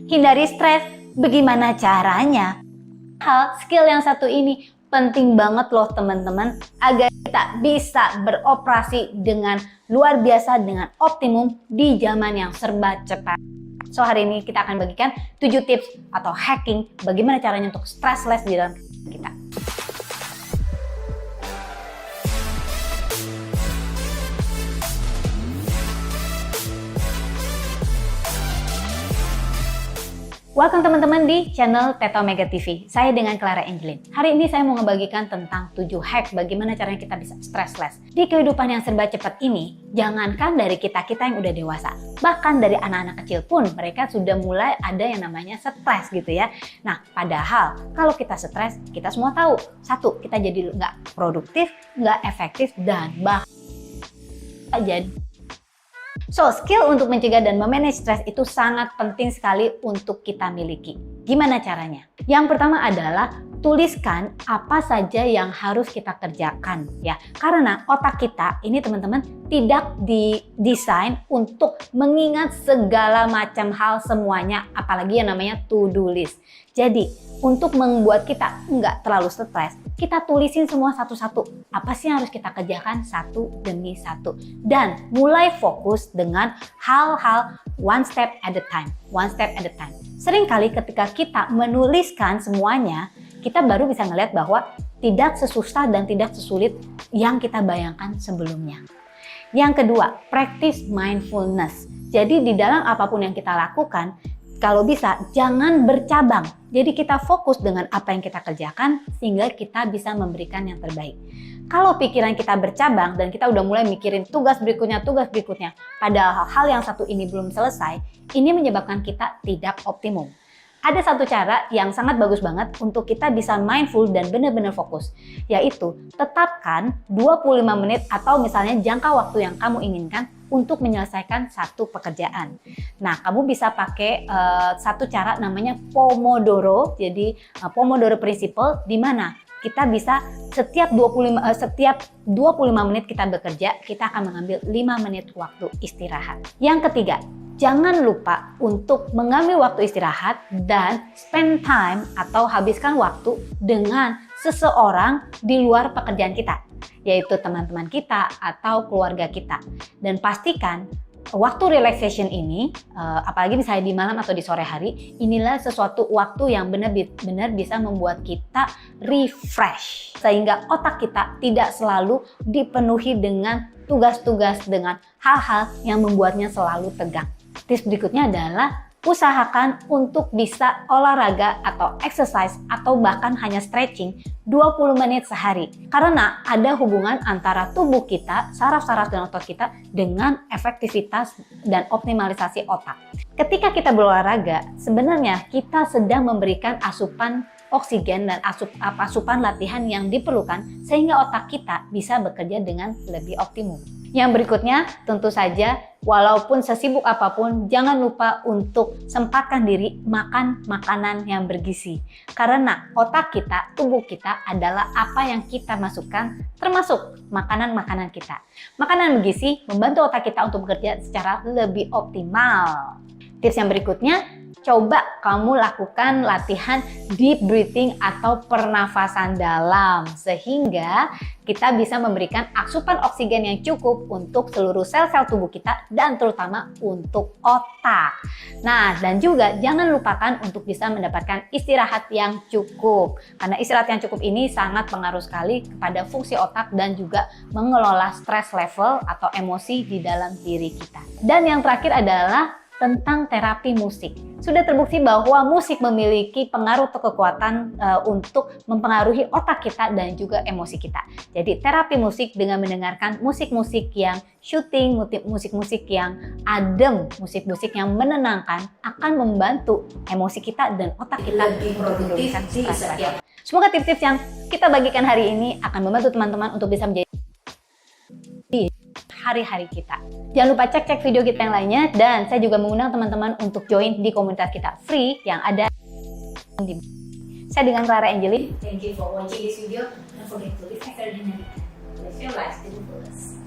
Hindari stres, bagaimana caranya? Skill yang satu ini penting banget loh teman-teman, agar kita bisa beroperasi dengan luar biasa, dengan optimum di zaman yang serba cepat. So hari ini kita akan bagikan 7 tips atau hacking bagaimana caranya untuk stressless di dalam kita. Welcome teman-teman di channel Teta Omega TV. Saya dengan Clara Angelin. Hari ini saya mau ngebagikan tentang 7 hack bagaimana caranya kita bisa stressless. Di kehidupan yang serba cepat ini, jangankan dari kita-kita yang udah dewasa, bahkan dari anak-anak kecil pun mereka sudah mulai ada yang namanya stres gitu ya. Nah, padahal kalau kita stres, kita semua tahu. Satu, kita jadi nggak produktif, nggak efektif, dan bahkan jadi skill untuk mencegah dan memanage stres itu sangat penting sekali untuk kita miliki. Gimana caranya? Yang pertama adalah tuliskan apa saja yang harus kita kerjakan ya. Karena otak kita ini teman-teman tidak didesain untuk mengingat segala macam hal semuanya, apalagi yang namanya to-do list. Jadi, untuk membuat kita nggak terlalu stres, kita tulisin semua satu-satu. Apa sih yang harus kita kerjakan satu demi satu. Dan mulai fokus dengan hal-hal one step at a time. One step at a time. Seringkali ketika kita menuliskan semuanya, kita baru bisa ngeliat bahwa tidak sesusah dan tidak sesulit yang kita bayangkan sebelumnya. Yang kedua, practice mindfulness. Jadi di dalam apapun yang kita lakukan, kalau bisa jangan bercabang. Jadi kita fokus dengan apa yang kita kerjakan sehingga kita bisa memberikan yang terbaik. Kalau pikiran kita bercabang dan kita udah mulai mikirin tugas berikutnya, padahal hal yang satu ini belum selesai, ini menyebabkan kita tidak optimum. Ada satu cara yang sangat bagus banget untuk kita bisa mindful dan benar-benar fokus, yaitu tetapkan 25 menit atau misalnya jangka waktu yang kamu inginkan untuk menyelesaikan satu pekerjaan. Nah, kamu bisa pakai satu cara namanya Pomodoro. Jadi Pomodoro Principle, di mana kita bisa setiap 25 menit kita bekerja, kita akan mengambil 5 menit waktu istirahat. Yang ketiga, jangan lupa untuk mengambil waktu istirahat dan spend time atau habiskan waktu dengan seseorang di luar pekerjaan kita, yaitu teman-teman kita atau keluarga kita. Dan pastikan waktu relaxation ini, apalagi misalnya di malam atau di sore hari, inilah sesuatu waktu yang benar-benar bisa membuat kita refresh. Sehingga otak kita tidak selalu dipenuhi dengan tugas-tugas, dengan hal-hal yang membuatnya selalu tegang. Tips berikutnya adalah usahakan untuk bisa olahraga atau exercise atau bahkan hanya stretching 20 menit sehari. Karena ada hubungan antara tubuh kita, saraf-saraf dan otot kita dengan efektivitas dan optimalisasi otak. Ketika kita berolahraga, sebenarnya kita sedang memberikan asupan oksigen dan asupan latihan yang diperlukan sehingga otak kita bisa bekerja dengan lebih optimum. Yang berikutnya, tentu saja, walaupun sesibuk apapun, jangan lupa untuk sempatkan diri makan makanan yang bergizi. Karena otak kita, tubuh kita adalah apa yang kita masukkan, termasuk makanan-makanan kita. Makanan bergizi membantu otak kita untuk bekerja secara lebih optimal. Tips yang berikutnya, coba kamu lakukan latihan deep breathing atau pernafasan dalam sehingga kita bisa memberikan asupan oksigen yang cukup untuk seluruh sel-sel tubuh kita dan terutama untuk otak. Nah, dan juga jangan lupakan untuk bisa mendapatkan istirahat yang cukup. Karena istirahat yang cukup ini sangat pengaruh sekali kepada fungsi otak dan juga mengelola stress level atau emosi di dalam diri kita. Dan yang terakhir adalah tentang terapi musik. Sudah terbukti bahwa musik memiliki pengaruh atau kekuatan untuk mempengaruhi otak kita dan juga emosi kita. Jadi terapi musik dengan mendengarkan musik-musik yang soothing, musik-musik yang adem, musik-musik yang menenangkan akan membantu emosi kita dan otak kita lebih produktif di setiap. Semoga tips-tips yang kita bagikan hari ini akan membantu teman-teman untuk bisa menjadi hari-hari kita. Jangan lupa cek video kita yang lainnya dan saya juga mengundang teman-teman untuk join di komunitas kita free yang ada di. Saya dengan Clara Angelin. Thank you for watching this video. Don't forget to leave a comment and live your life to the fullest.